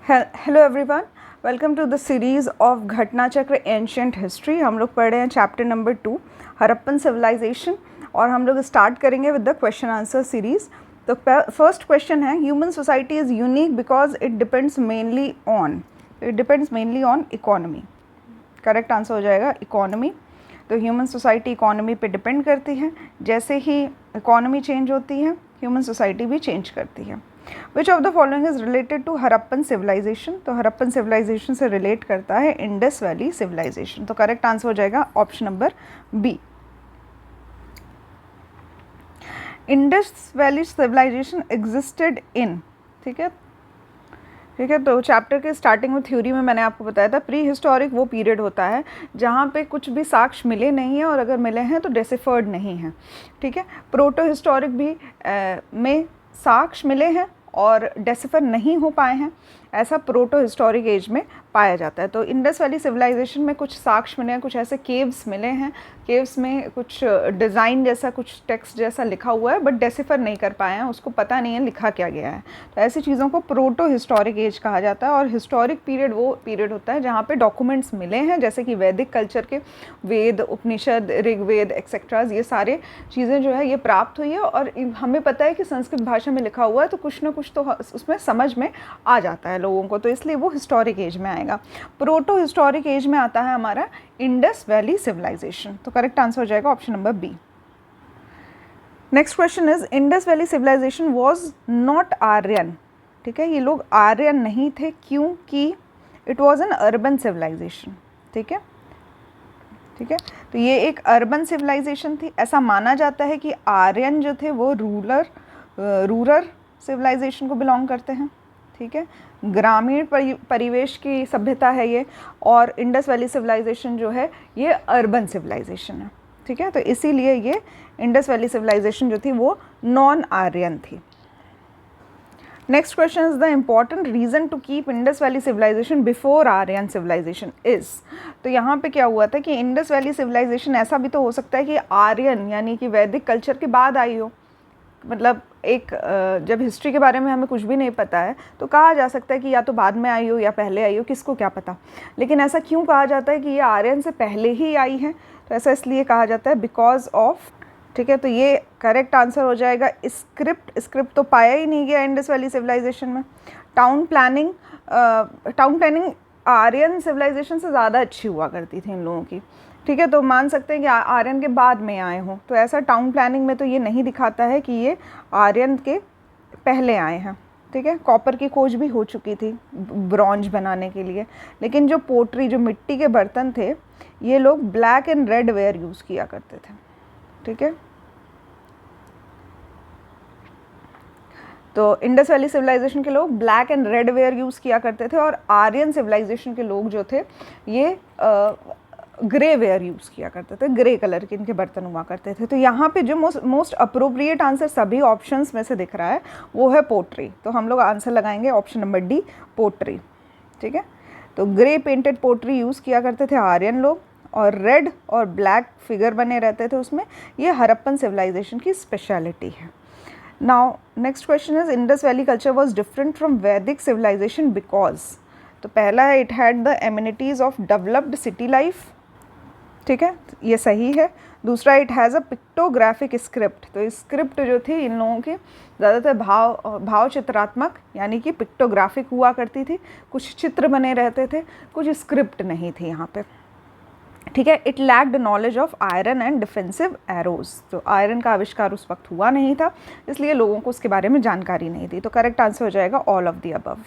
Hello everyone, welcome to the series of Ghatna Chakra ancient history. हम लोग पढ़ रहे हैं चैप्टर नंबर 2 हड़प्पन सिविलाइजेशन और हम लोग स्टार्ट करेंगे with the question answer series. तो फर्स्ट क्वेश्चन है, human society is unique because it depends mainly on economy. Correct answer हो जाएगा इकोनॉमी। तो ह्यूमन सोसाइटी इकोनॉमी पे डिपेंड करती है। जैसे ही इकोनॉमी चेंज होती है ह्यूमन सोसाइटी भी चेंज करती है। Which of the following is related to Harappan civilization? तो हड़प्पन सिविलाइजेशन से रिलेट करता है इंडस वैली सिविलाइजेशन। तो करेक्ट आंसर हो जाएगा option number B. Indus valley civilization existed in, ठीक है। तो चैप्टर के स्टार्टिंग में थ्योरी में मैंने आपको बताया था प्री हिस्टोरिक वो पीरियड होता है जहाँ पे कुछ भी साक्ष्य मिले नहीं हैं और अगर मिले हैं तो डेसिफर्ड नहीं हैं, ठीक है। प्रोटो हिस्टोरिक भी में साक्ष्य मिले हैं और डेसिफर नहीं हो पाए हैं, ऐसा प्रोटो हिस्टोरिक एज में पाया जाता है। तो इंडस वैली सिविलाइजेशन में कुछ साक्ष्य मिले हैं, कुछ ऐसे केव्स मिले हैं, केव्स में कुछ डिज़ाइन जैसा, कुछ टेक्स्ट जैसा लिखा हुआ है बट डेसिफर नहीं कर पाए हैं, उसको पता नहीं है लिखा क्या गया है। तो ऐसी चीज़ों को प्रोटो हिस्टोरिक एज कहा जाता है। और हिस्टोरिक पीरियड वो पीरियड होता है जहाँ पे डॉक्यूमेंट्स मिले हैं, जैसे कि वैदिक कल्चर के वेद, उपनिषद, ऋग्वेद एक्सेट्राज, ये सारे चीज़ें जो है ये प्राप्त हुई है और हमें पता है कि संस्कृत भाषा में लिखा हुआ है तो कुछ ना कुछ तो उसमें समझ में आ जाता है लोगों को, तो इसलिए वो हिस्टोरिक एज में आएगा। प्रोटो हिस्टोरिक एज में आता है हमारा इंडस वैली सिविलाइजेशन। तो करेक्ट आंसर हो जाएगा option number B. Next question is, Indus valley civilization was not Aryan, ठीक है। ये लोग आर्यन नहीं थे क्योंकि it was an urban civilization, ठीक है। तो ये एक अर्बन सिविलाइजेशन थी। ऐसा माना जाता है कि आर्यन जो थे वो रूरल सिविलाइजेशन को बिलोंग करते हैं, ठीक है। ग्रामीण परिवेश की सभ्यता है ये, और इंडस वैली सिविलाइजेशन जो है ये अर्बन सिविलाइजेशन है, ठीक है। तो इसीलिए ये इंडस वैली सिविलाइजेशन जो थी वो नॉन आर्यन थी। Next question is the important reason to keep Indus valley civilization before Aryan civilization is. तो यहाँ पे क्या हुआ था कि इंडस वैली सिविलाइजेशन ऐसा भी तो हो सकता है कि आर्यन यानी कि वैदिक कल्चर के बाद आई हो। मतलब एक जब हिस्ट्री के बारे में हमें कुछ भी नहीं पता है तो कहा जा सकता है कि या तो बाद में आई हो या पहले आई हो, किसको क्या पता। लेकिन ऐसा क्यों कहा जाता है कि ये आर्यन से पहले ही आई है? तो ऐसा इसलिए कहा जाता है बिकॉज ऑफ, ठीक है। तो ये करेक्ट आंसर हो जाएगा स्क्रिप्ट तो पाया ही नहीं गया इंडस वैली सिविलाइजेशन में। टाउन प्लानिंग आर्यन सिविलाइजेशन से ज़्यादा अच्छी हुआ करती थी इन लोगों की, ठीक है। तो मान सकते हैं कि आर्यन के बाद में आए हों, तो ऐसा टाउन प्लानिंग में तो ये नहीं दिखाता है कि ये आर्यन के पहले आए हैं, ठीक है। कॉपर की खोज भी हो चुकी थी ब्रॉन्ज बनाने के लिए, लेकिन जो पोट्री, जो मिट्टी के बर्तन थे, ये लोग black and red ware use किया करते थे, ठीक है। तो इंडस वैली सिविलाइजेशन के लोग black and red ware use किया करते थे और आर्यन सिविलाइजेशन के लोग जो थे ये ग्रे वेयर यूज़ किया करते थे, ग्रे कलर के इनके बर्तन हुआ करते थे। तो यहाँ पे जो मोस्ट अप्रोप्रिएट आंसर सभी ऑप्शंस में से दिख रहा है वो है पोट्री। तो हम लोग आंसर लगाएंगे ऑप्शन नंबर डी, पोट्री, ठीक है। तो ग्रे पेंटेड पोट्री यूज़ किया करते थे आर्यन लोग और रेड और ब्लैक फिगर बने रहते थे उसमें। ये हड़प्पन सिविलाइजेशन की स्पेशलिटी है। Now next question is, Indus valley culture was different from वैदिक सिविलाइजेशन बिकॉज। तो पहला है it had the amenities of developed city life, ठीक है, ये सही है। दूसरा it has a pictographic script. तो स्क्रिप्ट जो थी इन लोगों की ज़्यादातर भाव चित्रात्मक यानी कि पिक्टोग्राफिक हुआ करती थी, कुछ चित्र बने रहते थे, कुछ स्क्रिप्ट नहीं थी यहाँ पे, ठीक है। It lacked knowledge of iron and defensive arrows. तो आयरन का आविष्कार उस वक्त हुआ नहीं था, इसलिए लोगों को उसके बारे में जानकारी नहीं थी। तो करेक्ट आंसर हो जाएगा all of the above.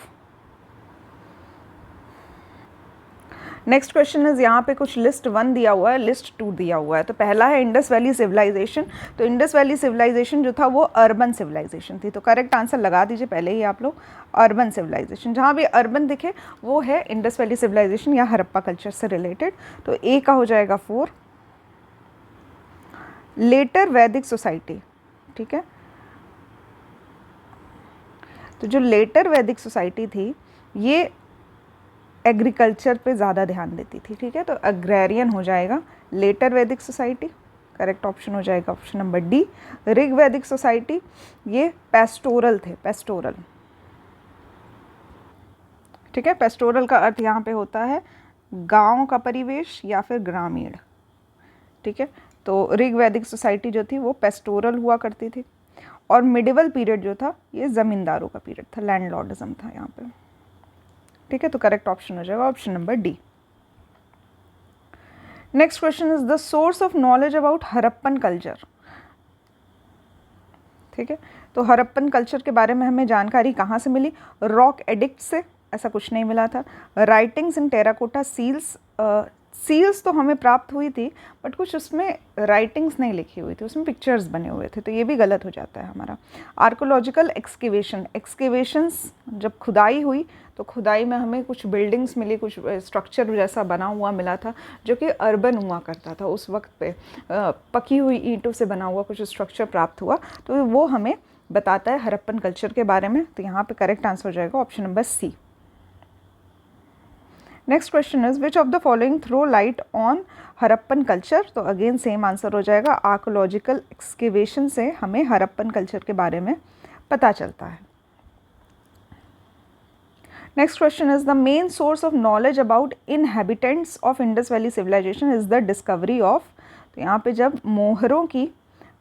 Next question is, यहाँ पे कुछ लिस्ट 1 दिया हुआ है, लिस्ट 2 दिया हुआ है। तो पहला है इंडस वैली सिविलाइजेशन। तो इंडस वैली सिविलाइजेशन जो था वो अर्बन सिविलाइजेशन थी। तो करेक्ट आंसर लगा दीजिए पहले ही आप लोग, अर्बन सिविलाइजेशन। जहाँ भी अर्बन दिखे वो है इंडस वैली सिविलाइजेशन या हड़प्पा कल्चर से रिलेटेड। तो ए का हो जाएगा 4। लेटर वैदिक सोसाइटी, ठीक है। तो जो लेटर वैदिक सोसाइटी थी ये एग्रीकल्चर पे ज़्यादा ध्यान देती थी, ठीक है। तो अग्रेरियन हो जाएगा लेटर वैदिक सोसाइटी, करेक्ट ऑप्शन हो जाएगा ऑप्शन नंबर डी। ऋग वैदिक सोसाइटी ये पेस्टोरल थे, पेस्टोरल, ठीक है। पेस्टोरल का अर्थ यहाँ पे होता है गांव का परिवेश या फिर ग्रामीण। ठीक है, तो ऋग वैदिक सोसाइटी जो थी वो पेस्टोरल हुआ करती थी, और मिडिवल पीरियड जो था ये ज़मींदारों का पीरियड था, लैंडलॉर्डिज्म था यहाँ पे। ठीक है, तो करेक्ट ऑप्शन हो जाएगा option number D. Next question is the source of knowledge about Harappan culture. ठीक है, तो हरप्पन कल्चर के बारे में हमें जानकारी कहाँ से मिली? रॉक एडिक्ट से, ऐसा कुछ नहीं मिला था। राइटिंग्स इन टेराकोटा सील्स, सील्स तो हमें प्राप्त हुई थी, बट कुछ उसमें राइटिंग्स नहीं लिखी हुई थी, उसमें पिक्चर्स बने हुए थे, तो ये भी गलत हो जाता है हमारा। आर्कोलॉजिकल एक्सकेवेशन, एक्सकेवेशंस जब खुदाई हुई तो खुदाई में हमें कुछ बिल्डिंग्स मिली, कुछ स्ट्रक्चर जैसा बना हुआ मिला था जो कि अर्बन हुआ करता था उस वक्त पे। पकी हुई ईंटों से बना हुआ कुछ स्ट्रक्चर प्राप्त हुआ, तो वो हमें बताता है हरप्पन कल्चर के बारे में। तो यहाँ पे करेक्ट आंसर हो जाएगा option number C. Next question is which of the following throw light on Harappan culture. तो अगेन सेम आंसर हो जाएगा, आर्कोलॉजिकल एक्सकेवेशन से हमें हरप्पन कल्चर के बारे में पता चलता है। Next question is the main source of knowledge about inhabitants of Indus valley civilization is the discovery of. तो यहाँ पे जब मोहरों की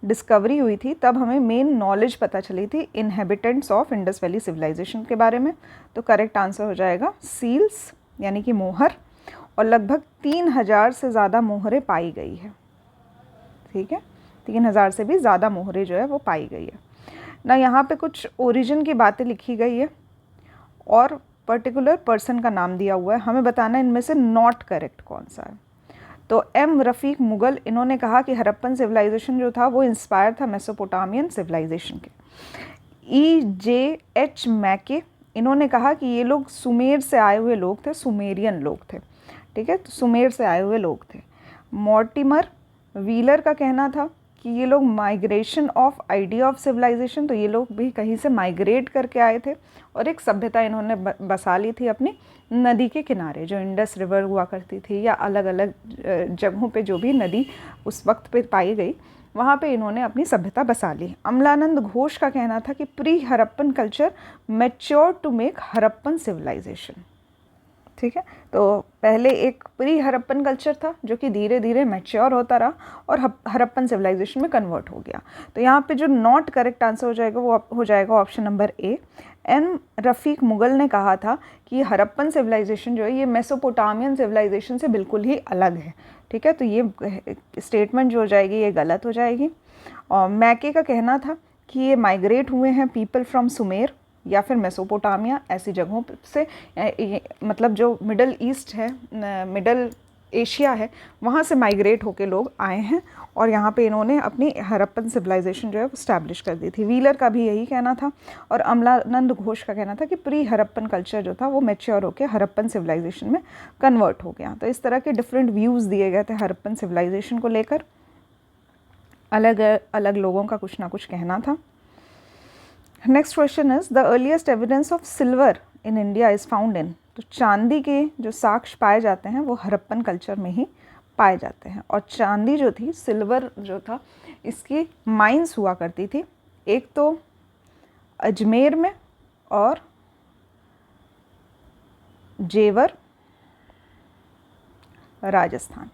डिस्कवरी हुई थी तब हमें मेन नॉलेज पता चली थी inhabitants of Indus valley civilization के बारे में। तो करेक्ट आंसर हो जाएगा सील्स यानी कि मोहर, और लगभग 3000 से ज़्यादा मोहरें पाई गई है। ठीक है, 3000 से भी ज़्यादा मोहरें जो है वो पाई गई है ना। यहाँ पे कुछ ओरिजिन की बातें लिखी गई है और पर्टिकुलर पर्सन का नाम दिया हुआ है, हमें बताना है इनमें से नॉट करेक्ट कौन सा है। तो एम रफ़ीक मुगल, इन्होंने कहा कि हरप्पन सिविलाइजेशन जो था वो इंस्पायर था मेसोपोटामियन सिविलाइजेशन के। E.J.H. मैके, इन्होंने कहा कि ये लोग सुमेर से आए हुए लोग थे, सुमेरियन लोग थे। ठीक है, तो सुमेर से आए हुए लोग थे। मॉर्टिमर व्हीलर का कहना था कि ये लोग migration of idea of civilization, तो ये लोग भी कहीं से माइग्रेट करके आए थे और एक सभ्यता इन्होंने बसा ली थी अपनी नदी के किनारे, जो इंडस रिवर हुआ करती थी, या अलग अलग जगहों पे जो भी नदी उस वक्त पे पाई गई वहाँ पे इन्होंने अपनी सभ्यता बसा ली। अमलानंद घोष का कहना था कि pre Harappan culture mature to make Harappan civilization. ठीक है, तो पहले एक प्री हरप्पन कल्चर था जो कि धीरे धीरे मैच्योर होता रहा और हरप्पन सिविलाइजेशन में कन्वर्ट हो गया। तो यहाँ पे जो नॉट करेक्ट आंसर हो जाएगा वो हो जाएगा ऑप्शन नंबर ए। एम रफ़ीक मुगल ने कहा था कि हरप्पन सिविलाइजेशन जो है ये मेसोपोटामियन सिविलाइजेशन से बिल्कुल ही अलग है। ठीक है, तो ये स्टेटमेंट जो हो जाएगी ये गलत हो जाएगी। और मैके का कहना था कि ये माइग्रेट हुए हैं पीपल फ्रॉम सुमेर या फिर मेसोपोटामिया, ऐसी जगहों से, मतलब जो मिडल ईस्ट है, मिडल एशिया है, वहाँ से माइग्रेट होके लोग आए हैं और यहाँ पे इन्होंने अपनी हरप्पन सिविलाइजेशन जो है वो स्टैब्लिश कर दी थी। व्हीलर का भी यही कहना था और अमलानंद घोष का कहना था कि प्री हरप्पन कल्चर जो था वो मैच्योर होकर हरप्पन सिविलाइजेशन में कन्वर्ट हो गया। तो इस तरह के डिफरेंट व्यूज़ दिए गए थे हरप्पन सिविलाइजेशन को लेकर, अलग अलग लोगों का कुछ ना कुछ कहना था। Next question is the earliest evidence of silver in India is found in. तो चांदी के जो साक्ष्य पाए जाते हैं वो हरप्पन कल्चर में ही पाए जाते हैं। और चांदी जो थी, सिल्वर जो था, इसकी माइंस हुआ करती थी, एक तो अजमेर में और जेवर राजस्थान।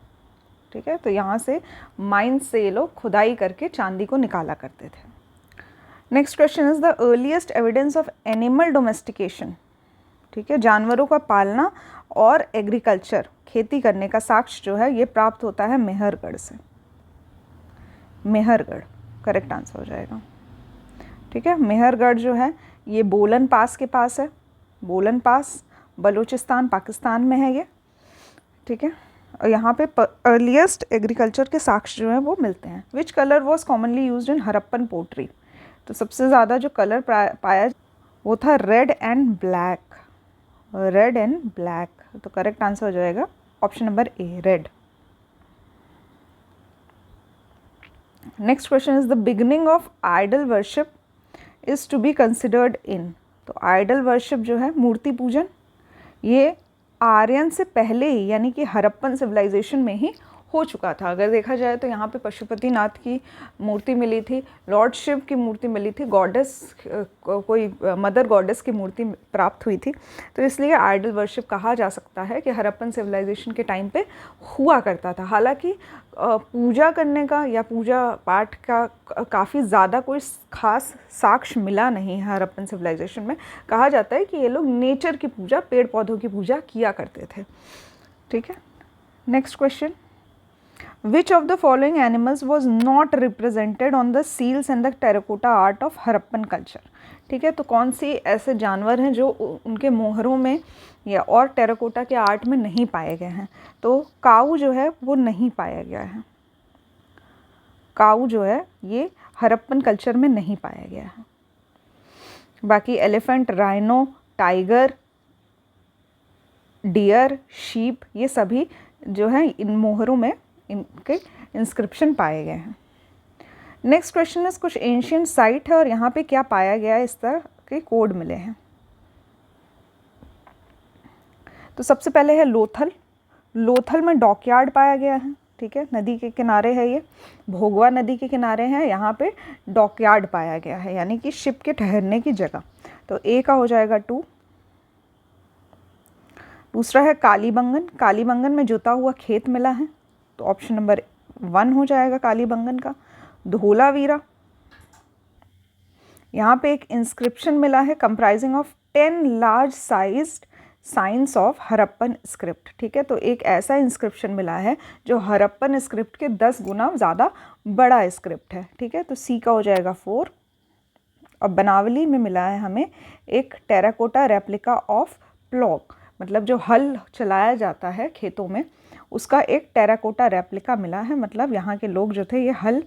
ठीक है, तो यहाँ से माइंस से ये लोग खुदाई करके चांदी को निकाला करते थे। Next question is the earliest evidence of animal domestication. ठीक है, जानवरों का पालना और एग्रीकल्चर, खेती करने का साक्ष्य जो है ये प्राप्त होता है मेहरगढ़ से। मेहरगढ़ करेक्ट आंसर हो जाएगा। ठीक है, मेहरगढ़ जो है ये बोलन पास के पास है। बोलन पास बलूचिस्तान पाकिस्तान में है ये। ठीक है, और यहाँ पे अर्लीस्ट एग्रीकल्चर के साक्ष्य जो हैं वो मिलते हैं। Which colour was commonly used in Harappan pottery. तो सबसे ज़्यादा जो कलर पाया वो था red and black. Red and black, तो करेक्ट आंसर हो जाएगा option number A, red. Next question is the beginning of idol worship is to be considered in. तो आइडल वर्शिप जो है, मूर्ति पूजन, ये आर्यन से पहले ही यानी कि हरप्पन सिविलाइजेशन में ही हो चुका था। अगर देखा जाए तो यहाँ पे पशुपतिनाथ की मूर्ति मिली थी, लॉर्ड शिव की मूर्ति मिली थी, गॉडेस कोई मदर गॉडेस की मूर्ति प्राप्त हुई थी। तो इसलिए आइडल वर्शिप कहा जा सकता है कि हड़प्पन सिविलाइजेशन के टाइम पे हुआ करता था। हालांकि पूजा करने का या पूजा पाठ का काफ़ी ज़्यादा कोई खास साक्ष्य मिला नहीं है हड़प्पन सिविलाइजेशन में। कहा जाता है कि ये लोग नेचर की पूजा, पेड़ पौधों की पूजा किया करते थे। ठीक है, next question, which of the following animals was not represented on the seals and the terracotta art of Harappan culture. ठीक है, तो कौन सी ऐसे जानवर हैं जो उनके मोहरों में या और टेराकोटा के आर्ट में नहीं पाए गए हैं। तो काऊ जो है वो नहीं पाया गया है, काऊ जो है ये हड़प्पन कल्चर में नहीं पाया गया है। बाकी elephant, rhino, tiger, deer, sheep, ये सभी जो है इन मोहरों में इनके इंस्क्रिप्शन पाए गए हैं। नेक्स्ट क्वेश्चन इज, कुछ एंशियंट साइट है और यहाँ पे क्या पाया गया है, इस तरह के कोड मिले हैं। तो सबसे पहले है लोथल। लोथल में डॉकयार्ड पाया गया है। ठीक है, नदी के किनारे है ये, भोगवा नदी के किनारे है, यहाँ पे डॉकयार्ड पाया गया है, यानी कि शिप के ठहरने की जगह। तो ए का हो जाएगा 2। दूसरा है कालीबंगन। कालीबंगन में जोता हुआ खेत मिला है, तो ऑप्शन नंबर 1 हो जाएगा कालीबंगन का। धोलावीरा, यहाँ पे एक इंस्क्रिप्शन मिला है comprising of 10 large sized science of Harappan script. ठीक है, तो एक ऐसा इंस्क्रिप्शन मिला है जो हड़प्पन स्क्रिप्ट के 10 गुना ज़्यादा बड़ा स्क्रिप्ट है। ठीक है, तो सी का हो जाएगा 4। और बनावली में मिला है हमें एक टेराकोटा रेप्लिका ऑफ प्लॉग, मतलब जो हल चलाया जाता है खेतों में उसका एक टेराकोटा रेप्लिका मिला है। मतलब यहाँ के लोग जो थे ये हल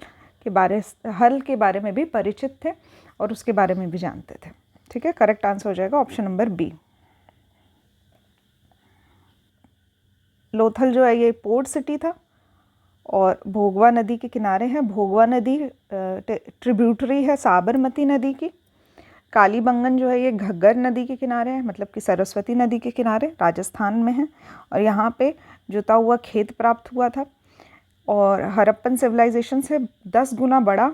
के बारे में भी परिचित थे और उसके बारे में भी जानते थे। ठीक है, करेक्ट आंसर हो जाएगा ऑप्शन नंबर बी। लोथल जो है ये पोर्ट सिटी था और भोगवा नदी के किनारे है। भोगवा नदी ट्रिब्यूटरी है साबरमती नदी की। कालीबंगन जो है ये घग्गर नदी के किनारे है, मतलब कि सरस्वती नदी के किनारे, राजस्थान में है। और यहाँ पे जोता हुआ खेत प्राप्त हुआ था। और हड़प्पन सिविलाइजेशन से 10 गुना बड़ा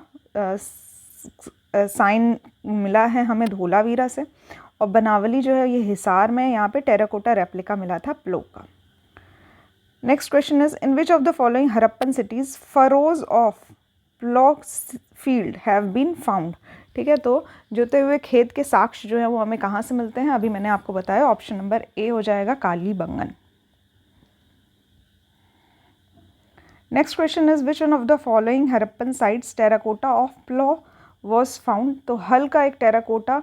साइन मिला है हमें धोलावीरा से। और बनावली जो है ये हिसार में, यहाँ पे टेराकोटा रेप्लिका मिला था प्लो का। Next question is, in which of the following Harappan cities furrows of plough field have been found. ठीक है, तो जोते हुए खेत के साक्ष्य जो है वो हमें कहाँ से मिलते हैं, अभी मैंने आपको बताया, ऑप्शन नंबर ए हो जाएगा Kalibangan. Next question is, which one of the following Harappan sites terracotta of plough was found. तो हल का एक टेराकोटा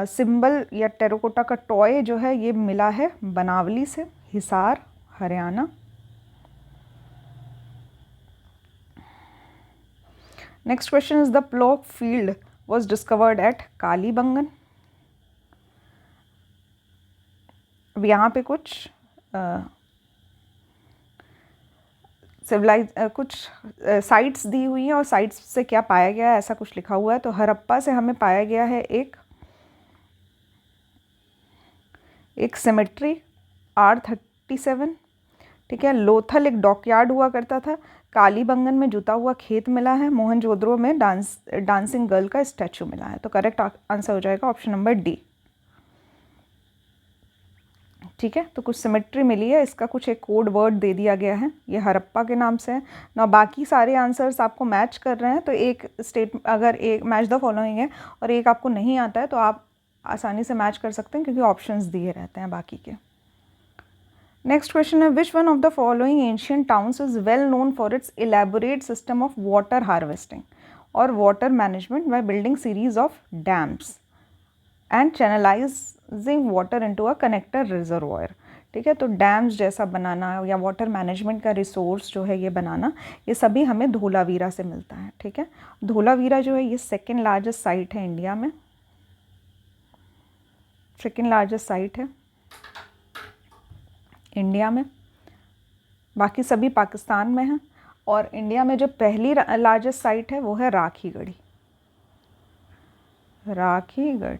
सिंबल या टेराकोटा का टॉय जो है ये मिला है बनावली से, Hisar, Haryana. Next question is, the plough field was discovered at Kalibangan. अब यहाँ पे कुछ कुछ साइट्स दी हुई हैं और साइट्स से क्या पाया गया है ऐसा कुछ लिखा हुआ है। तो हड़प्पा से हमें पाया गया है एक सिमेट्री R37। ठीक है, लोथल एक डॉकयार्ड हुआ करता था। कालीबंगन में जुता हुआ खेत मिला है। मोहनजोदड़ो में डांसिंग गर्ल का स्टैचू मिला है। तो करेक्ट आंसर हो जाएगा ऑप्शन नंबर डी। ठीक है, तो कुछ सिमेट्री मिली है, इसका कुछ एक कोड वर्ड दे दिया गया है, ये हड़प्पा के नाम से है ना। बाकी सारे आंसर्स आपको मैच कर रहे हैं, तो एक स्टेट अगर एक मैच द फॉलोइंग है और एक आपको नहीं आता है तो आप आसानी से मैच कर सकते हैं क्योंकि ऑप्शंस दिए रहते हैं बाकी के। नेक्स्ट क्वेश्चन है, which one of the following ancient towns is well known for its elaborate system of water harvesting और water management by building series of dams and channelising water into a connector reservoir. ठीक है, तो dams जैसा बनाना या water management का resource जो है ये बनाना, ये सभी हमें धोलावीरा से मिलता है। ठीक है, धोलावीरा जो है ये सेकेंड लार्जेस्ट साइट है इंडिया में, सेकेंड लार्जेस्ट साइट है इंडिया में, बाकी सभी पाकिस्तान में हैं। और इंडिया में जो पहली लार्जेस्ट साइट है वो है राखीगढ़। राखीगढ़,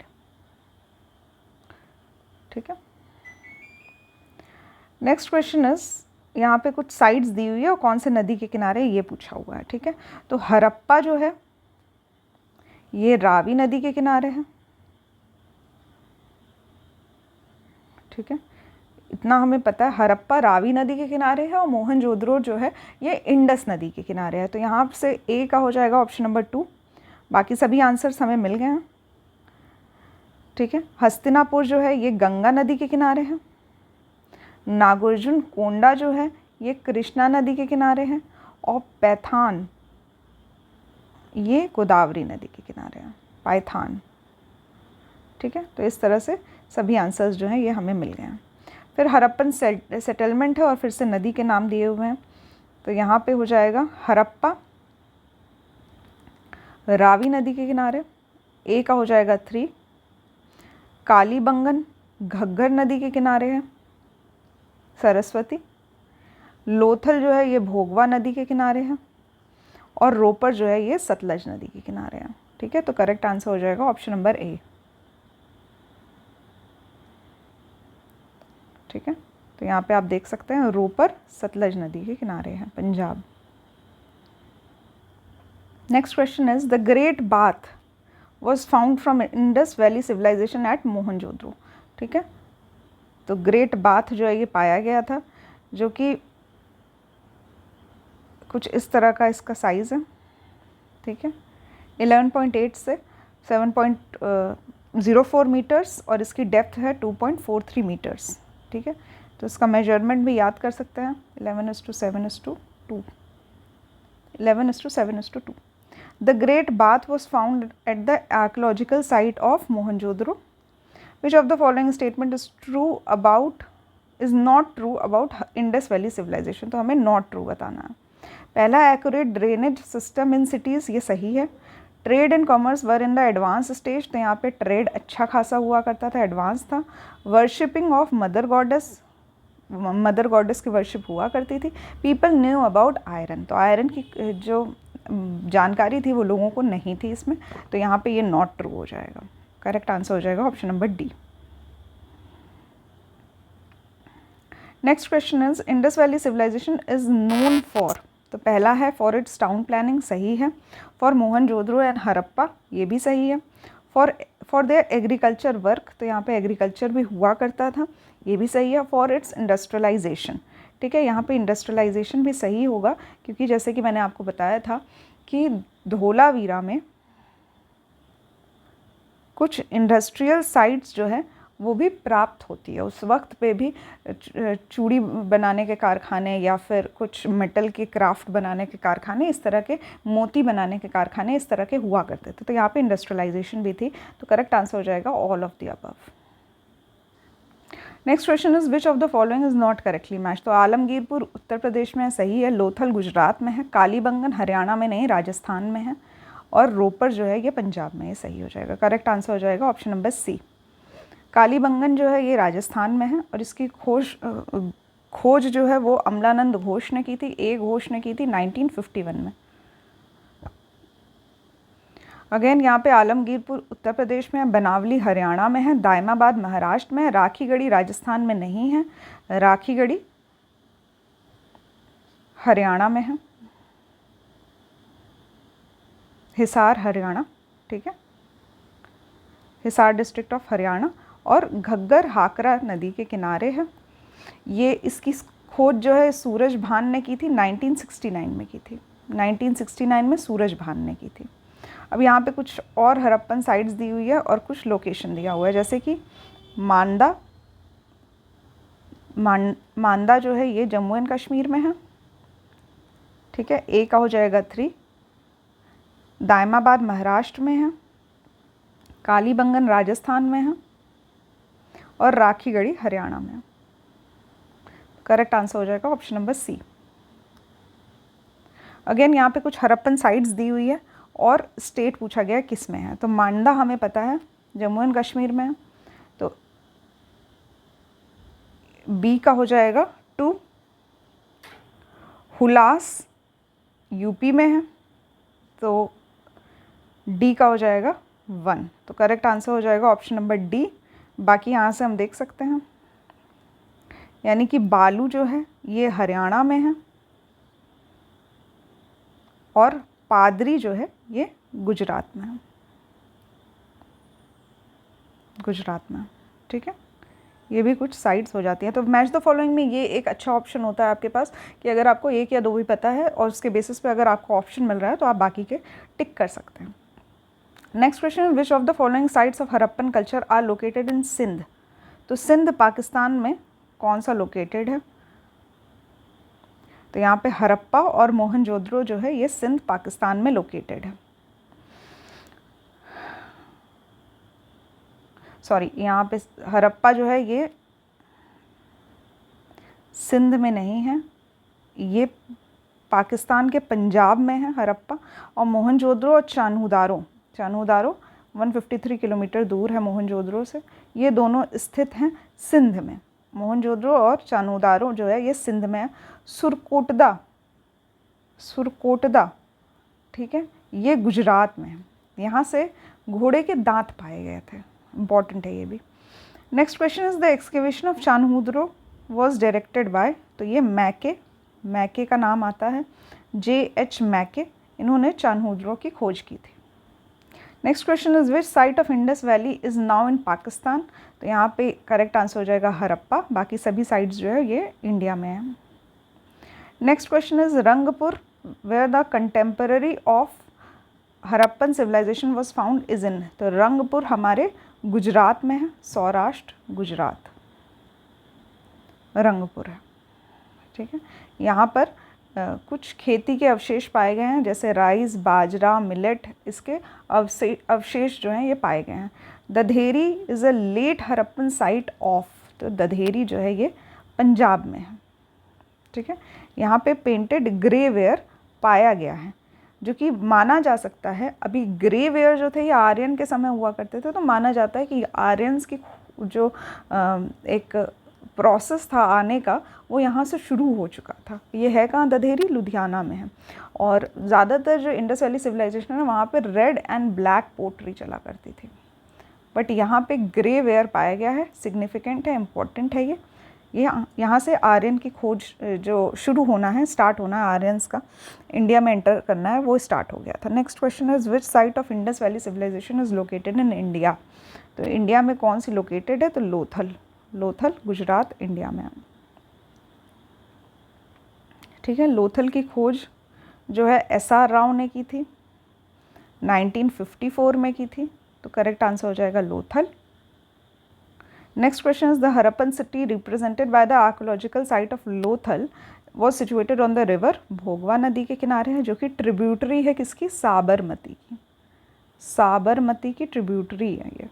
ठीक है। नेक्स्ट क्वेश्चन इज, यहाँ पे कुछ साइट्स दी हुई है और कौन से नदी के किनारे ये पूछा हुआ है, ठीक है। तो हड़प्पा जो है ये रावी नदी के किनारे है, ठीक है। इतना हमें पता है, हड़प्पा रावी नदी के किनारे है और मोहनजोदड़ो जो है ये इंडस नदी के किनारे है। तो यहाँ से ए का हो जाएगा ऑप्शन नंबर 2। बाकी सभी आंसर्स हमें मिल गए हैं, ठीक है। हस्तिनापुर जो है ये गंगा नदी के किनारे है। नागार्जुन कोंडा जो है ये कृष्णा नदी के किनारे है। और पैथान ये गोदावरी नदी के किनारे है, पाइथान, ठीक है। तो इस तरह से सभी आंसर्स जो हैं ये हमें मिल गए हैं। फिर हड़प्पन सेटलमेंट है और फिर से नदी के नाम दिए हुए हैं। तो यहाँ पे हो जाएगा हड़प्पा रावी नदी के किनारे, ए का हो जाएगा 3। कालीबंगन घग्गर नदी के किनारे है, सरस्वती। लोथल जो है ये भोगवा नदी के किनारे है। और रोपर जो है ये सतलज नदी के किनारे है, ठीक है। तो करेक्ट आंसर हो जाएगा ऑप्शन नंबर ए, ठीक है। तो यहाँ पे आप देख सकते हैं रोपर सतलज नदी के किनारे है, Punjab. Next question is the great bath was found from Indus valley civilization at Mohenjodaro, ठीक है। तो ग्रेट बाथ जो है ये पाया गया था, जो कि कुछ इस तरह का इसका साइज़ है, ठीक है। 11.8 से 7.04 मीटर्स और इसकी डेप्थ है 2.43 मीटर्स, ठीक है। तो इसका मेजरमेंट भी याद कर सकते हैं, 11:7:2, 11:7:2। The great bath was found at the archaeological site of Mohenjodaro. Which of the following statement is not true about Indus valley civilization. तो हमें नॉट ट्रू बताना है। पहला, accurate drainage system in cities, ये सही है। Trade and commerce were in the advance stage, तो यहाँ पे ट्रेड अच्छा खासा हुआ करता था, एडवांस था। वर्शिपिंग ऑफ मदर गॉडेस की वर्शिप हुआ करती थी। पीपल न्यू अबाउट आयरन, तो आयरन की जो जानकारी थी वो लोगों को नहीं थी इसमें। तो यहाँ पे ये नॉट ट्रू हो जाएगा। करेक्ट आंसर हो जाएगा option number D. Next question is Indus valley civilization is known for, तो पहला है फॉर इट्स टाउन प्लानिंग, सही है। फॉर मोहनजोदड़ो एंड हड़प्पा, ये भी सही है। फॉर देयर एग्रीकल्चर वर्क, तो यहाँ पे एग्रीकल्चर भी हुआ करता था, ये भी सही है। फॉर इट्स इंडस्ट्रियलाइजेशन, ठीक है। यहाँ पे इंडस्ट्रियलाइजेशन भी सही होगा, क्योंकि जैसे कि मैंने आपको बताया था कि धोलावीरा में कुछ इंडस्ट्रियल साइट्स जो है वो भी प्राप्त होती है। उस वक्त पे भी चूड़ी बनाने के कारखाने या फिर कुछ मेटल के क्राफ्ट बनाने के कारखाने, इस तरह के मोती बनाने के कारखाने इस तरह के हुआ करते थे। तो यहाँ पे इंडस्ट्रियलाइजेशन भी थी। तो करेक्ट आंसर हो जाएगा all of the above. Next question is which of the following is not correctly match. तो आलमगीरपुर उत्तर प्रदेश में है, सही है। लोथल गुजरात में है। कालीबंगन हरियाणा में नहीं, राजस्थान में है। और रोपर जो है ये पंजाब में है, सही हो जाएगा। करेक्ट आंसर हो जाएगा ऑप्शन नंबर सी। कालीबंगन जो है ये राजस्थान में है और इसकी खोज जो है वो अमलानंद घोष ने की थी, ए घोष ने की थी 1951 में। अगेन यहाँ पे आलमगीरपुर उत्तर प्रदेश में है, बनावली हरियाणा में है, दायमाबाद महाराष्ट्र में है, राखीगढ़ी राजस्थान में नहीं है, राखीगढ़ी हरियाणा में है, हिसार हरियाणा, ठीक है, हिसार डिस्ट्रिक्ट ऑफ हरियाणा। और घग्गर हाकरा नदी के किनारे है। ये इसकी खोज जो है सूरज भान ने की थी, 1969 में की थी। 1969 में सूरज भान ने की थी। अब यहाँ पे कुछ और हड़प्पन साइट्स दी हुई है और कुछ लोकेशन दिया हुआ है, जैसे कि मांदा जो है ये जम्मू एंड कश्मीर में है, ठीक है। ए का हो जाएगा 3। दायमाबाद महाराष्ट्र में है, कालीबंगन राजस्थान में है और राखीगढ़ी हरियाणा में है। करेक्ट आंसर हो जाएगा ऑप्शन नंबर सी। अगेन यहाँ पे कुछ हड़प्पन साइट्स दी हुई है और स्टेट पूछा गया किस में है। तो मांडा हमें पता है जम्मू एंड कश्मीर में है, तो बी का हो जाएगा 2। हुलास यूपी में है, तो डी का हो जाएगा 1। तो करेक्ट आंसर हो जाएगा ऑप्शन नंबर डी। बाकी यहाँ से हम देख सकते हैं यानी कि बालू जो है ये हरियाणा में है और पादरी जो है ये गुजरात में है, गुजरात में। ठीक है, ये भी कुछ साइट्स हो जाती हैं। तो मैच द फॉलोइंग में ये एक अच्छा ऑप्शन होता है आपके पास कि अगर आपको एक या दो भी पता है और उसके बेसिस पे अगर आपको ऑप्शन मिल रहा है तो आप बाकी के टिक कर सकते हैं। Next question, which of the following sites of Harappan culture are located in Sindh. तो सिंध पाकिस्तान में कौन सा लोकेटेड है? तो यहाँ पे हरप्पा और मोहनजोदड़ो जो है ये सिंध पाकिस्तान में लोकेटेड है। सॉरी, यहाँ पे हरप्पा जो है ये सिंध में नहीं है, ये पाकिस्तान के पंजाब में है हरप्पा। और मोहनजोदड़ो और चान्होदारो 153 किलोमीटर दूर है मोहनजोदड़ो से, ये दोनों स्थित हैं सिंध में। मोहनजोदड़ो और चान्होदारो जो है ये सिंध में है। सुरकोटदा, ठीक है, ये गुजरात में है। यहाँ से घोड़े के दांत पाए गए थे, इम्पॉर्टेंट है ये भी। Next question is the excavation of Chanhudaro was directed by. तो ये मैके का नाम आता है, J.H. मैके, इन्होंने चान्होदारो की खोज की थी। Next question is which site of Indus valley is now in Pakistan. तो यहाँ पे करेक्ट आंसर हो जाएगा हरप्पा, बाकी सभी साइट्स जो है ये इंडिया में है। Next question is Rangpur where the contemporary of Harappan civilization was found is in. तो रंगपुर हमारे गुजरात में है, सौराष्ट्र गुजरात रंगपुर है। ठीक है, यहाँ पर कुछ खेती के अवशेष पाए गए हैं, जैसे राइस, बाजरा, मिलेट, इसके अवशेष जो हैं ये पाए गए हैं। Dadheri is a late Harappan site of. तो दधेरी जो है ये पंजाब में है। ठीक है, यहाँ पे पेंटेड ग्रे वेयर पाया गया है, जो कि माना जा सकता है, अभी ग्रे वेयर जो थे ये आर्यन के समय हुआ करते थे, तो माना जाता है कि आर्यंस की जो एक प्रोसेस था आने का वो यहाँ से शुरू हो चुका था। ये है कहाँ? दधेरी, लुधियाना में है। और ज़्यादातर जो इंडस वैली सिविलाइजेशन है वहाँ पर रेड एंड ब्लैक पोट्री चला करती थी, बट यहाँ पे ग्रे वेयर पाया गया है, सिग्निफिकेंट है, इम्पोर्टेंट है ये यहाँ से आर्यन की खोज जो शुरू होना है, स्टार्ट होना है, आर्यंस का इंडिया में एंटर करना है, वो स्टार्ट हो गया था। Next question is which site of Indus valley civilization is located in India. तो इंडिया में कौन सी लोकेटेड है? तो लोथल गुजरात इंडिया में है। ठीक है, लोथल की खोज जो है SR राव ने की थी, 1954 में की थी, तो करेक्ट आंसर हो जाएगा Lothal. Next question is the Harappan city represented by the archaeological site of Lothal was situated on the river. Bhogava नदी के किनारे है, जो कि ट्रिब्यूटरी है किसकी? साबरमती की। साबरमती की ट्रिब्यूटरी है ये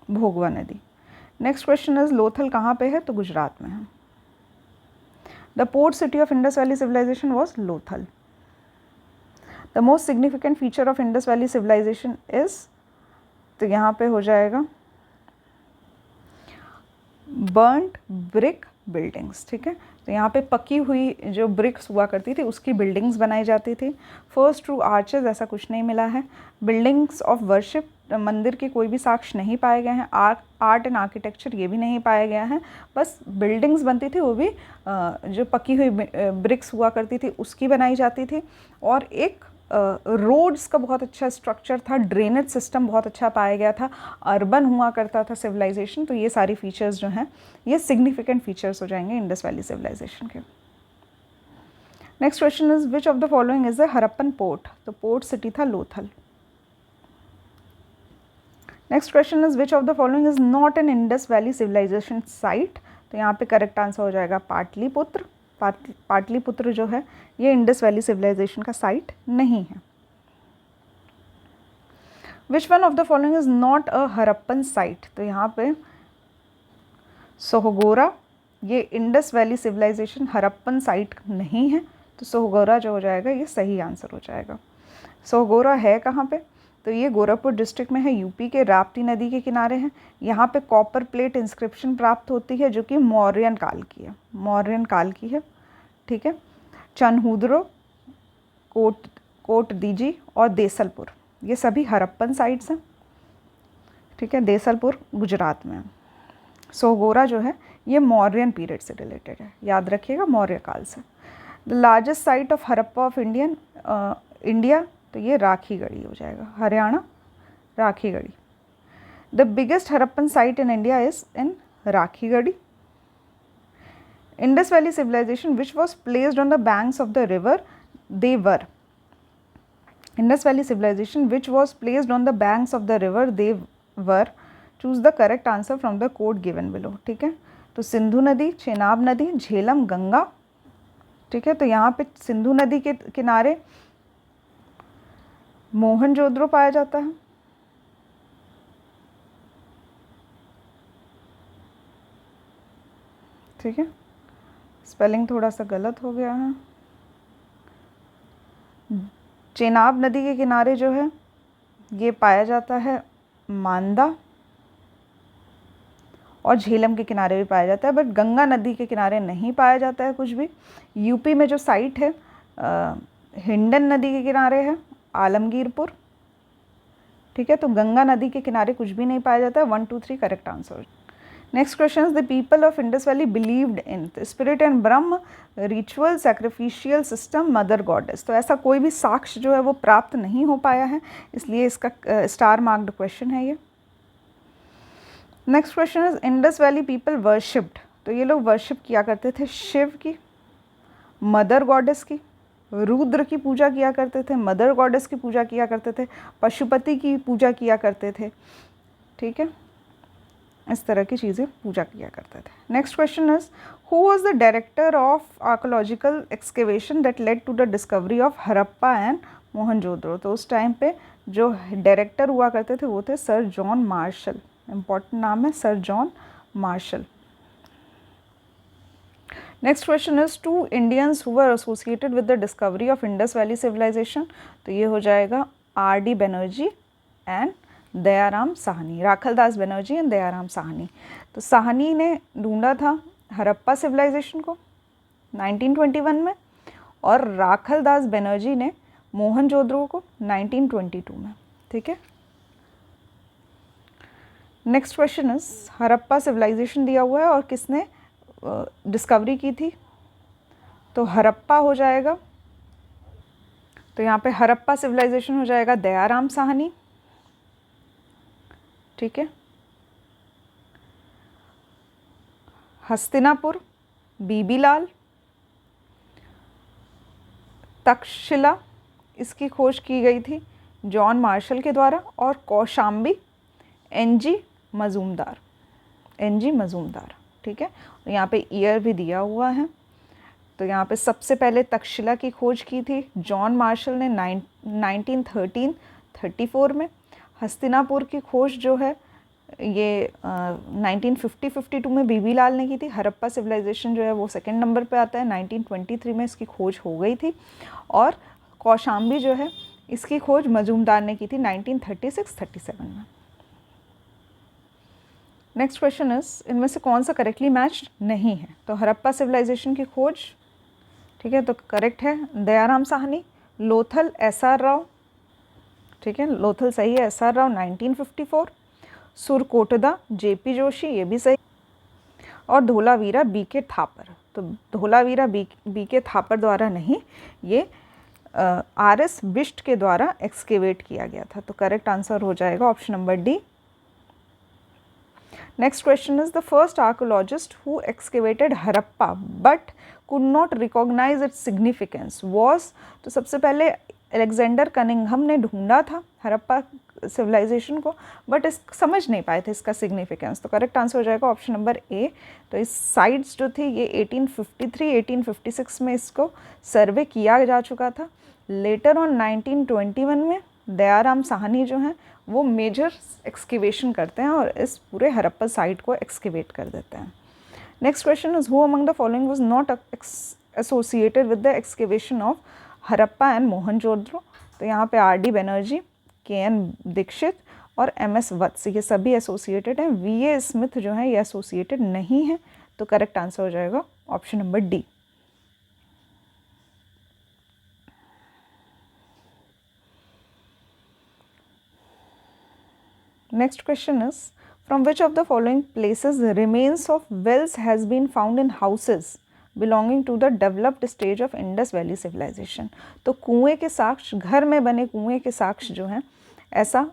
भोगवा नदी। नेक्स्ट क्वेश्चन इज लोथल कहाँ पे है? तो गुजरात में है। The port city of Indus valley civilization was Lothal. The most significant feature of Indus valley civilization is, तो यहाँ पे हो जाएगा बर्न्ड ब्रिक बिल्डिंग्स। ठीक है, तो यहाँ पे पकी हुई जो ब्रिक्स हुआ करती थी उसकी बिल्डिंग्स बनाई जाती थी। फर्स्ट ट्रू आर्चेस ऐसा कुछ नहीं मिला है। बिल्डिंग्स ऑफ वर्शिप, मंदिर के कोई भी साक्ष्य नहीं पाए गए हैं। आर्ट एंड आर्किटेक्चर ये भी नहीं पाया गया है, बस बिल्डिंग्स बनती थी, वो भी जो पकी हुई ब्रिक्स हुआ करती थी उसकी बनाई जाती थी। और एक रोड्स का बहुत अच्छा स्ट्रक्चर था, ड्रेनेज सिस्टम बहुत अच्छा पाया गया था, अर्बन हुआ करता था सिविलाइजेशन। तो ये सारी फीचर्स जो हैं ये सिग्निफिकेंट फीचर्स हो जाएंगे इंडस वैली सिविलाइजेशन के। Next question is which of the following is the Harappan port. तो पोर्ट सिटी था Lothal. Next question is which of the following is not an Indus valley civilization site. तो यहाँ पे correct answer हो जाएगा पाटलिपुत्र। पाटलिपुत्र जो है ये इंडस वैली सिविलाइजेशन का साइट नहीं है। Which one of the following is not a Harappan site. तो यहाँ पे सोहगोरा, ये Indus valley civilization Harappan site नहीं है, तो सोहगोरा जो हो जाएगा ये सही आंसर हो जाएगा। सोहगोरा है कहाँ पे? तो ये गोरखपुर डिस्ट्रिक्ट में है, यूपी के राप्ती नदी के किनारे हैं। यहाँ पे कॉपर प्लेट इंस्क्रिप्शन प्राप्त होती है जो कि मौर्यन काल की है, मौर्यन काल की है। ठीक है, चान्होदारो, कोटदीजी और देसलपुर ये सभी हरप्पन साइट्स हैं। ठीक है, देसलपुर गुजरात में है। सोहगोरा जो है ये मौर्यन पीरियड से रिलेटेड है, याद रखिएगा, मौर्य काल से। The largest site of Harappa of India, तो ये राखीगढ़ी हो जाएगा, Haryana Rakhigarhi. The biggest Harappan site in India is in Rakhigarhi. Indus Valley civilization which was placed on the banks of the river Devar. Indus Valley civilization which was placed on the banks of the river Devar. Choose the correct answer from the code given below. ठीक है, तो सिंधु नदी, चेनाब नदी, झेलम, गंगा। ठीक है, तो यहाँ पे सिंधु नदी के किनारे मोहनजोदड़ो पाया जाता है। ठीक है, स्पेलिंग थोड़ा सा गलत हो गया है। चेनाब नदी के किनारे जो है ये पाया जाता है मांदा, और झेलम के किनारे भी पाया जाता है, बट गंगा नदी के किनारे नहीं पाया जाता है कुछ भी। यूपी में जो साइट है हिंडन नदी के किनारे है आलमगीरपुर। ठीक है, तो गंगा नदी के किनारे कुछ भी नहीं पाया जाता है। 1 2 3 correct answer. Next question is the people of Indus valley believed in spirit and Brahman, ritual, sacrificial system, mother goddess. तो ऐसा कोई भी साक्ष्य जो है वो प्राप्त नहीं हो पाया है, इसलिए इसका स्टार मार्क्ड क्वेश्चन है ये। Next question is Indus valley people worshipped, तो ये लोग वर्शिप किया करते थे शिव की, मदर गॉडेस की, रुद्र की पूजा किया करते थे, मदर गॉडेस की पूजा किया करते थे, पशुपति की पूजा किया करते थे। ठीक है, इस तरह की चीज़ें पूजा किया करते थे। Next question is who was the director of archaeological excavation that led to the discovery of Harappa and Mohenjodaro. तो उस टाइम पे जो डायरेक्टर हुआ करते थे वो थे सर जॉन मार्शल। इम्पॉर्टेंट नाम है sir John Marshall. Next question is two Indians who were associated with the discovery of Indus valley civilization. तो ये हो जाएगा R.D. Banerjee and Dayaram Sahni, Rakhaldas Banerjee and Dayaram Sahni. तो साहनी ने ढूंढा था हड़प्पा सिविलाइजेशन को 1921 में, और राखलदास बनर्जी ने मोहनजोदड़ो को 1922 में। ठीक है, next question is Harappa civilization दिया हुआ है और किसने डिस्कवरी की थी, तो हड़प्पा हो जाएगा। तो यहाँ पे हड़प्पा सिविलाइजेशन हो जाएगा दयाराम साहनी। ठीक है, हस्तिनापुर बीबीलाल, तक्षशिला इसकी खोज की गई थी जॉन मार्शल के द्वारा, और कौशाम्बी NG मजूमदार, NG मजूमदार। ठीक है, और यहाँ पे ईयर भी दिया हुआ है। तो यहाँ पे सबसे पहले तक्षशिला की खोज की थी जॉन मार्शल ने 1934 में। हस्तिनापुर की खोज जो है ये 1952 में बीबीलाल ने की थी। हड़प्पा सिविलाइजेशन जो है वो सेकंड नंबर पे आता है, 1923 में इसकी खोज हो गई थी। और कौशाम्बी जो है इसकी खोज मजूमदार ने की थी 1936-37 में। नेक्स्ट क्वेश्चन इज इनमें से कौन सा करेक्टली मैच नहीं है। तो हड़प्पा सिविलाइजेशन की खोज, ठीक है, तो करेक्ट है दयाराम साहनी। लोथल SR राव, ठीक है, लोथल सही है, SR राव 1954। सुरकोटदा JP जोशी, ये भी सही। और धोलावीरा BK थापर, तो धोलावीरा BK थापर द्वारा नहीं, ये RS बिष्ट के द्वारा एक्सकेवेट किया गया था। तो करेक्ट आंसर हो जाएगा option number D. Next question is the first archaeologist who excavated Harappa but could not recognize its significance was, तो सबसे पहले अलेक्जेंडर कनिंघम ने ढूंढा था हड़प्पा सिविलाइजेशन को, बट इस समझ नहीं पाए थे इसका सिग्निफिकेंस। तो करेक्ट आंसर हो जाएगा ऑप्शन नंबर ए। तो इस साइट्स जो थी ये 1853-1856 में इसको सर्वे किया जा चुका था। लेटर ऑन 1921 में दयाराम साहनी जो हैं वो मेजर एक्सकेवेशन करते हैं और इस पूरे हड़प्पा साइट को एक्सकेवेट कर देते हैं। Next question is who among the following was not associated with the excavation of Harappa and Mohenjodaro. तो यहाँ पे R.D. बनर्जी, KN दीक्षित और MS वत्स, ये सभी एसोसिएटेड हैं। VA स्मिथ जो है ये एसोसिएटेड नहीं है। तो करेक्ट आंसर हो जाएगा option number D. Next question is from which of the following places remains of wells has been found in houses belonging to the developed stage of Indus valley civilization. तो कुएं के साक्ष्य, घर में बने कुएं के साक्ष्य जो हैं, ऐसा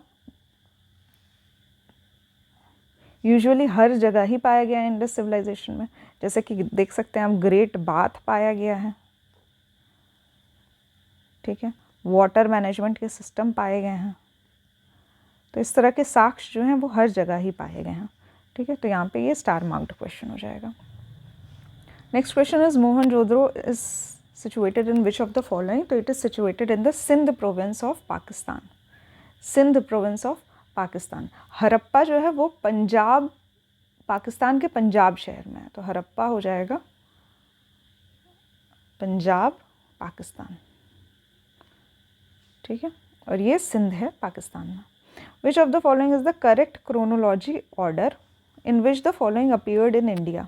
यूजुअली हर जगह ही पाया गया है इंडस सिविलाइजेशन में। जैसे कि देख सकते हैं आप, ग्रेट बाथ पाया गया है, ठीक है, वाटर मैनेजमेंट के सिस्टम पाए गए हैं। तो इस तरह के साक्ष्य जो हैं वो हर जगह ही पाए गए हैं, ठीक है। तो यहाँ पे ये स्टार मार्क्ड क्वेश्चन हो जाएगा। Next question is Mohenjodaro is situated in which of the following. So it is situated in the Sindh province of Pakistan. Sindh province of Pakistan. Harappa जो है वो पंजाब, पाकिस्तान के पंजाब शहर में है। तो हरप्पा हो जाएगा पंजाब पाकिस्तान, ठीक है, और ये सिंध है पाकिस्तान में। विच of the following is the correct chronology order in which the following appeared in India.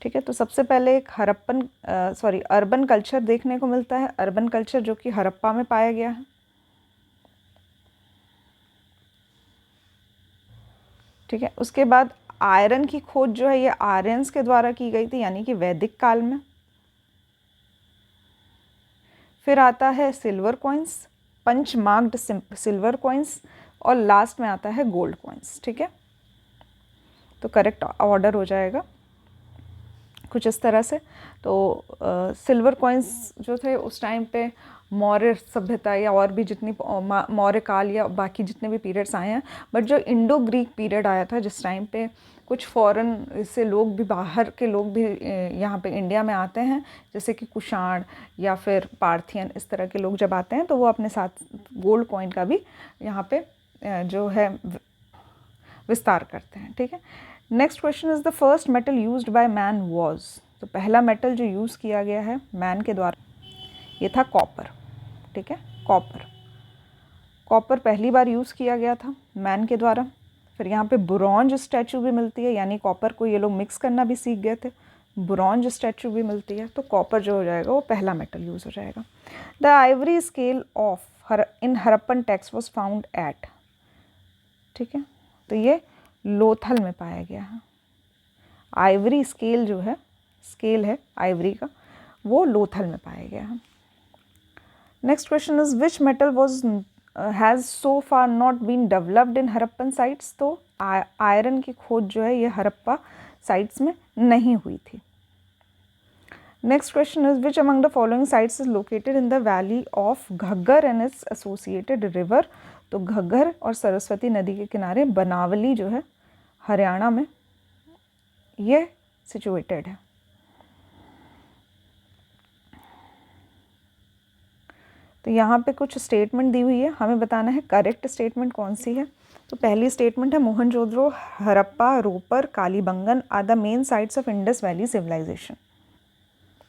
ठीक है, तो सबसे पहले एक अर्बन कल्चर देखने को मिलता है, अर्बन कल्चर जो कि हरप्पा में पाया गया है, ठीक है। उसके बाद आयरन की खोज जो है ये आर्यंस के द्वारा की गई थी, यानी कि वैदिक काल में। फिर आता है silver coins, punch marked silver coins, और लास्ट में आता है गोल्ड कॉइन्स, ठीक है। तो करेक्ट ऑर्डर हो जाएगा कुछ इस तरह से। तो सिल्वर कॉइन्स जो थे उस टाइम पे मौर्य सभ्यता या और भी जितनी मौर्य काल या बाकी जितने भी पीरियड्स आए हैं, बट जो इंडो ग्रीक पीरियड आया था जिस टाइम पे कुछ फॉरेन से लोग भी, बाहर के लोग भी यहाँ पे इंडिया में आते हैं, जैसे कि कुषाण या फिर पार्थियन, इस तरह के लोग जब आते हैं तो वो अपने साथ गोल्ड कॉइन का भी यहाँ पे जो है विस्तार करते हैं, ठीक है। Next question is the first metal used by man was. तो पहला मेटल जो यूज़ किया गया है मैन के द्वारा ये था कॉपर, ठीक है। कॉपर पहली बार यूज़ किया गया था मैन के द्वारा। फिर यहाँ पे ब्रॉन्ज स्टैचू भी मिलती है, यानी कॉपर को ये लोग मिक्स करना भी सीख गए थे, ब्रॉन्ज स्टैचू भी मिलती है। तो कॉपर जो हो जाएगा वो पहला मेटल यूज़ हो जाएगा। The Ivory scale of in Harappan text was found eight, ठीक है, तो ये लोथल में पाया गया है। आइवरी स्केल जो है, स्केल है आइवरी का, वो लोथल में पाया गया है। Next question is which metal was has so far not been developed in Harappan sites. तो आयरन की खोज जो है ये हरप्पा साइट्स में नहीं हुई थी। Next question is which among the following sites is located in the valley of Ghaggar and it's associated river. तो घग्गर और सरस्वती नदी के किनारे बनावली जो है हरियाणा में ये सिचुएटेड है। तो यहाँ पे कुछ स्टेटमेंट दी हुई है, हमें बताना है करेक्ट स्टेटमेंट कौन सी है। तो पहली स्टेटमेंट है Mohenjodaro, Harappa, Ropar, Kalibangan are the main sites of Indus valley civilization.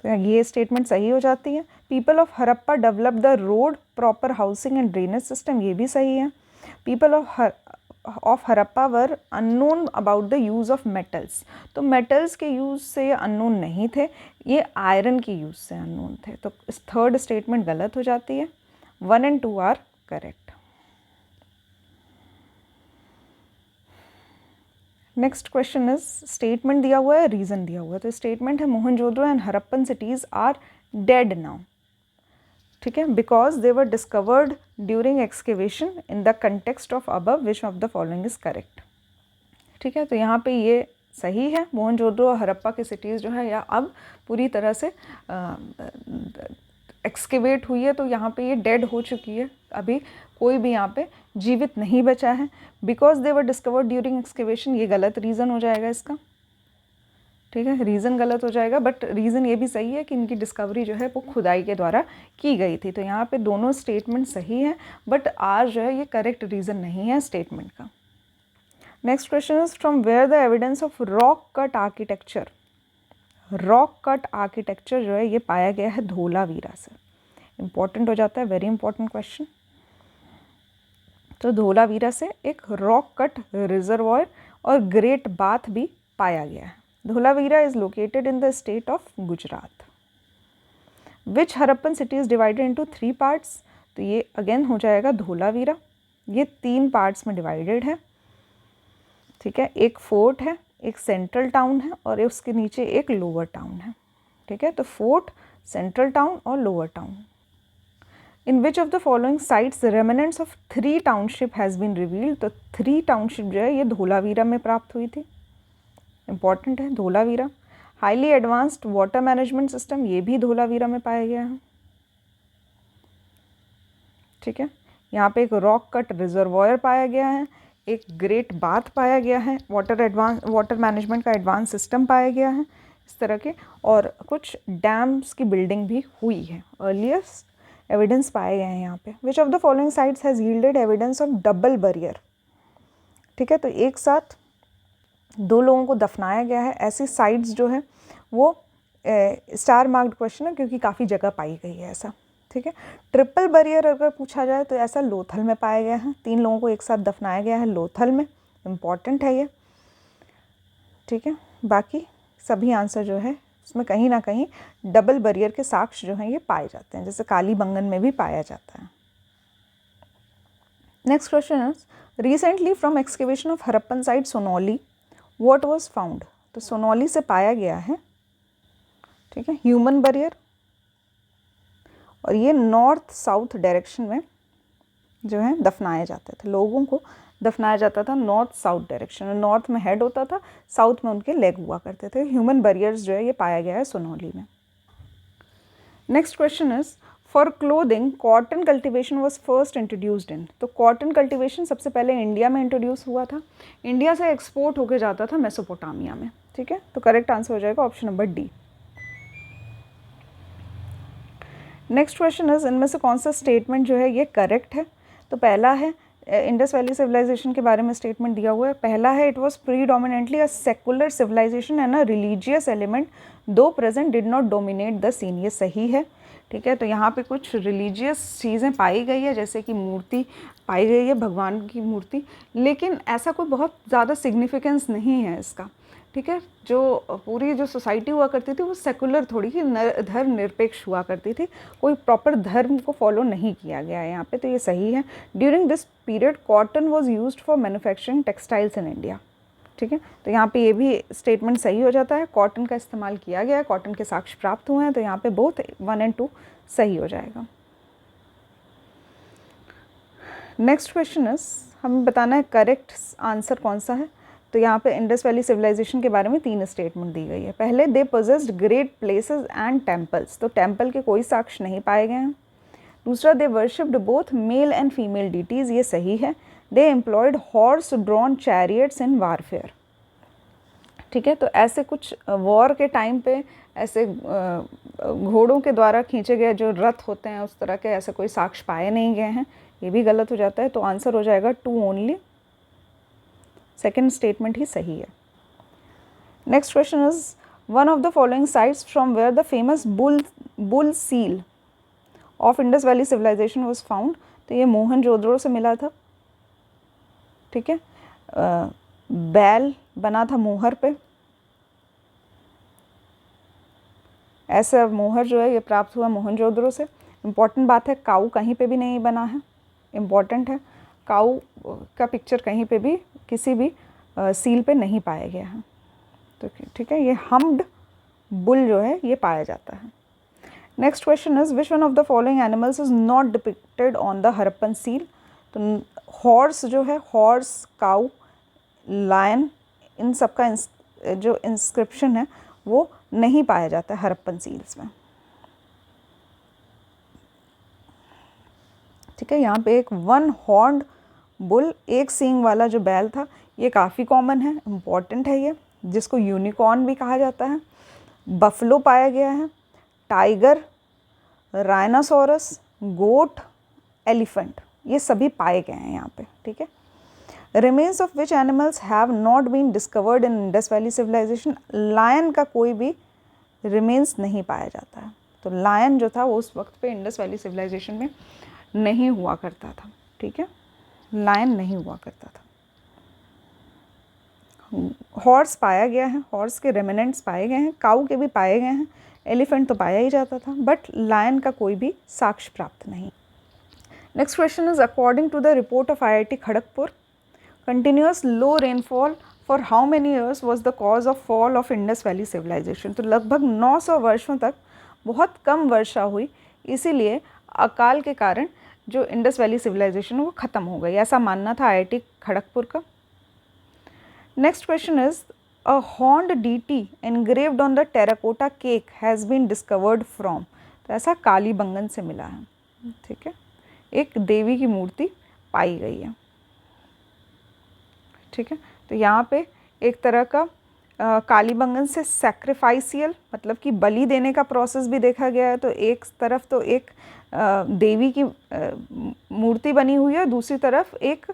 तो ये स्टेटमेंट सही हो जाती है। People of Harappa develop the road, proper housing and drainage system, ये भी सही है। People of Harappa were unknown about the use of metals. तो मेटल्स के यूज़ से ये अननोन नहीं थे, ये आयरन के यूज़ से अननोन थे। तो इस थर्ड स्टेटमेंट गलत हो जाती है। 1 and 2 are correct. Next question is statement दिया हुआ है, रीज़न दिया हुआ है। तो स्टेटमेंट है Mohenjodaro and Harappan cities are dead now, ठीक है, because they were discovered during excavation in the context of above which of the following is correct, ठीक है। तो यहाँ पे ये सही है, मोहनजोदड़ो और हरप्पा की सिटीज़ जो है या अब पूरी तरह से एक्सकेवेट हुई है, तो यहाँ पे ये डेड हो चुकी है, अभी कोई भी यहाँ पे जीवित नहीं बचा है। Because they were discovered during excavation, ये गलत रीज़न हो जाएगा इसका, ठीक है, रीज़न गलत हो जाएगा। बट रीज़न ये भी सही है कि इनकी डिस्कवरी जो है वो खुदाई के द्वारा की गई थी। तो यहाँ पे दोनों स्टेटमेंट सही है, बट आर जो है ये करेक्ट रीज़न नहीं है स्टेटमेंट का। Next question is from where the evidence of rock cut architecture. Rock cut architecture जो है ये पाया गया है धोलावीरा से। इम्पॉर्टेंट हो जाता है, वेरी इंपॉर्टेंट क्वेश्चन। तो धोलावीरा से एक रॉक कट रिजर्वॉयर और ग्रेट बाथ भी पाया गया है। Dholavira is located in the state of Gujarat. Which Harappan city is divided into 3 parts. तो ये अगेन हो जाएगा धोलावीरा, ये 3 पार्ट्स में डिवाइडेड है। ठीक है, एक फोर्ट है, एक सेंट्रल टाउन है और उसके नीचे एक लोअर टाउन है। ठीक है, तो फोर्ट, सेंट्रल टाउन और lower town. In which of the following sites remnants of 3 township has been revealed. तो 3 टाउनशिप जो है ये धोलावीरा में प्राप्त हुई थी, इंपॉर्टेंट है Dholavira. Highly advanced water management system, ये भी धोलावीरा में पाया गया है। ठीक है, यहाँ पे एक रॉक कट रिजर्वॉयर पाया गया है, एक ग्रेट बाथ पाया गया है, वाटर मैनेजमेंट का एडवांस सिस्टम पाया गया है इस तरह के, और कुछ डैम्स की बिल्डिंग भी हुई है। अर्लीस्ट एविडेंस पाए गए हैं यहाँ पे। विच of the following sites has yielded evidence of double barrier. ठीक है, तो एक साथ 2 लोगों को दफनाया गया है, ऐसी साइट्स जो है वो स्टार मार्क्ड क्वेश्चन है क्योंकि काफ़ी जगह पाई गई है ऐसा। ठीक है, ट्रिपल बैरियर अगर पूछा जाए तो ऐसा लोथल में पाया गया है, 3 लोगों को एक साथ दफनाया गया है लोथल में, इम्पॉर्टेंट है ये। ठीक है, बाकी सभी आंसर जो है उसमें कहीं ना कहीं डबल बैरियर के साक्ष्य जो हैं ये पाए जाते हैं, जैसे कालीबंगन में भी पाया जाता है। Next question is recently from excavation of Harappan site Sonauli what was found. तो सोनौली से पाया गया है, ठीक है, ह्यूमन बैरियर, और ये नॉर्थ साउथ डायरेक्शन में जो है दफनाए जाते थे, लोगों को दफनाया जाता था नॉर्थ साउथ डायरेक्शन में। नॉर्थ में हेड होता था, साउथ में उनके लेग हुआ करते थे। ह्यूमन बैरियर्स जो है ये पाया गया है सोनौली में। Next question is for clothing cotton cultivation was first introduced in. तो कॉटन कल्टिवेशन सबसे पहले इंडिया में इंट्रोड्यूस हुआ था, इंडिया से एक्सपोर्ट होकर जाता था मेसोपोटामिया में। ठीक है, तो करेक्ट आंसर हो जाएगा option number D. Next question is इनमें से कौन सा स्टेटमेंट जो है ये करेक्ट है। तो पहला है इंडस वैली सिविलाइजेशन के बारे में स्टेटमेंट दिया हुआ है। पहला है it was predominantly a secular civilisation and a religious element though present did not dominate the scene, ये सही है। ठीक है, तो यहाँ पे कुछ रिलीजियस चीज़ें पाई गई है, जैसे कि मूर्ति पाई गई है भगवान की मूर्ति, लेकिन ऐसा कोई बहुत ज़्यादा सिग्निफिकेंस नहीं है इसका। ठीक है, जो पूरी जो सोसाइटी हुआ करती थी वो सेकुलर थोड़ी ही धर्म निरपेक्ष हुआ करती थी, कोई प्रॉपर धर्म को फॉलो नहीं किया गया है यहाँ पे, तो ये सही है। During this period cotton was used for manufacturing textiles in India. ठीक है, तो यहाँ पे ये भी स्टेटमेंट सही हो जाता है, कॉटन का इस्तेमाल किया गया है, कॉटन के साक्ष्य प्राप्त हुए हैं, तो यहाँ पे बोथ 1 और 2 सही हो जाएगा। नेक्स्ट क्वेश्चन इज हमें बताना है करेक्ट आंसर कौन सा है। तो यहाँ पे इंडस वैली सिविलाइजेशन के बारे में 3 स्टेटमेंट दी गई है। पहले they possessed great places and temples, तो टेम्पल के कोई साक्ष्य नहीं पाए गए हैं। दूसरा they worshipped both male and female deities, ये सही है। They employed horse drawn chariots in warfare. ठीक है, तो ऐसे कुछ वॉर के टाइम पे ऐसे घोड़ों के द्वारा खींचे गए जो रथ होते हैं उस तरह के ऐसे कोई साक्ष्य पाए नहीं गए हैं, ये भी गलत हो जाता है। तो आंसर हो जाएगा 2 ओनली, सेकेंड स्टेटमेंट ही सही है। Next question is one of the following sites from where the famous bull seal of Indus valley civilization was found. तो ये मोहनजोदड़ो से मिला था। ठीक है, बैल बना था मोहर पे, ऐसा मोहर जो है ये प्राप्त हुआ मोहनजोदड़ो से। इम्पॉर्टेंट बात है काऊ कहीं पे भी नहीं बना है, इम्पॉर्टेंट है, काऊ का पिक्चर कहीं पे भी किसी भी सील पे नहीं पाया गया है। तो ठीक है, ये हम्ड बुल जो है ये पाया जाता है। Next question is which one of the following animals is not depicted on the Harappan seal. तो हॉर्स जो है, हॉर्स, काऊ, लायन, इन सब का जो इंस्क्रिप्शन है वो नहीं पाया जाता है हरप्पन सील्स में। ठीक है, यहाँ पे एक 1 हॉर्न्ड बुल, एक सींग वाला जो बैल था, ये काफ़ी कॉमन है, इम्पॉर्टेंट है ये, जिसको यूनिकॉर्न भी कहा जाता है। बफलो पाया गया है, टाइगर, राइनासोरस, गोट, एलिफेंट, ये सभी पाए गए हैं यहाँ पे। ठीक है, remains of which animals have not been discovered in Indus valley civilization. Lion का कोई भी रिमेन्स नहीं पाया जाता है। तो लायन जो था वो उस वक्त पे इंडस वैली सिविलाइजेशन में नहीं हुआ करता था। ठीक है, लायन नहीं हुआ करता था। हॉर्स पाया गया है, हॉर्स के रेमिनेंट्स पाए गए हैं, काऊ के भी पाए गए हैं, एलिफेंट तो पाया ही जाता था, बट लायन का कोई भी साक्ष्य प्राप्त नहीं। Next question is according to the report of IIT Kharagpur, continuous low rainfall for how many years was the cause of fall of Indus valley civilization. तो लगभग 900 वर्षों तक बहुत कम वर्षा हुई, इसीलिए अकाल के कारण जो इंडस वैली सिविलाइजेशन वो ख़त्म हो गई, ऐसा मानना था IIT खड़गपुर का। Next question is a horned deity engraved on the terracotta cake has been discovered from. तो ऐसा कालीबंगन से मिला है, ठीक है, एक देवी की मूर्ति पाई गई है, ठीक है। तो यहाँ पे एक तरह का कालीबंगन से सैक्रिफाइसियल मतलब कि बलि देने का प्रोसेस भी देखा गया है। तो एक तरफ तो एक देवी की मूर्ति बनी हुई है, दूसरी तरफ एक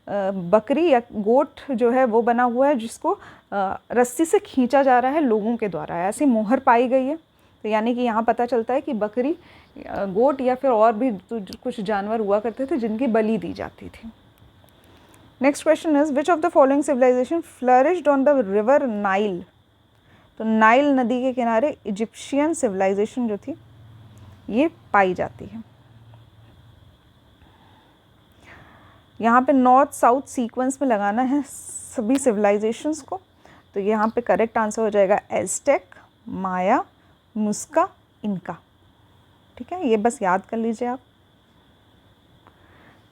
बकरी या गोट जो है वो बना हुआ है, जिसको रस्सी से खींचा जा रहा है लोगों के द्वारा, ऐसी मोहर पाई गई है। तो यानी कि यहाँ पता चलता है कि बकरी, गोट या फिर और भी कुछ जानवर हुआ करते थे जिनकी बलि दी जाती थी। Next question is which of the following civilization flourished on the river Nile. तो नाइल नदी के किनारे इजिप्शियन सिविलाइजेशन जो थी ये पाई जाती है। यहाँ पे नॉर्थ साउथ सीक्वेंस में लगाना है सभी सिविलाइजेशंस को। तो यहाँ पे करेक्ट आंसर हो जाएगा एज़टेक, माया, मुस्का, इनका, ठीक है, ये बस याद कर लीजिए आप।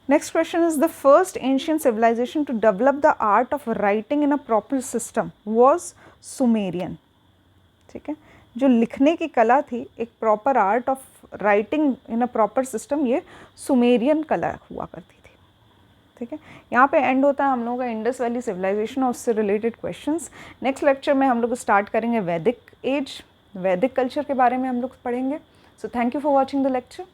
Next question is the first ancient civilization to develop the art of writing in a proper system was Sumerian, ठीक है। जो लिखने की कला थी, एक proper art of writing in a proper system, ये सुमेरियन कला हुआ करती थी, ठीक है। यहाँ पे एंड होता है हम लोगों का इंडस वैली सिविलाइजेशन और उससे रिलेटेड क्वेश्चंस। नेक्स्ट लेक्चर में हम लोग स्टार्ट करेंगे वैदिक एज, वैदिक कल्चर के बारे में हम लोग पढ़ेंगे। So thank you for watching the lecture.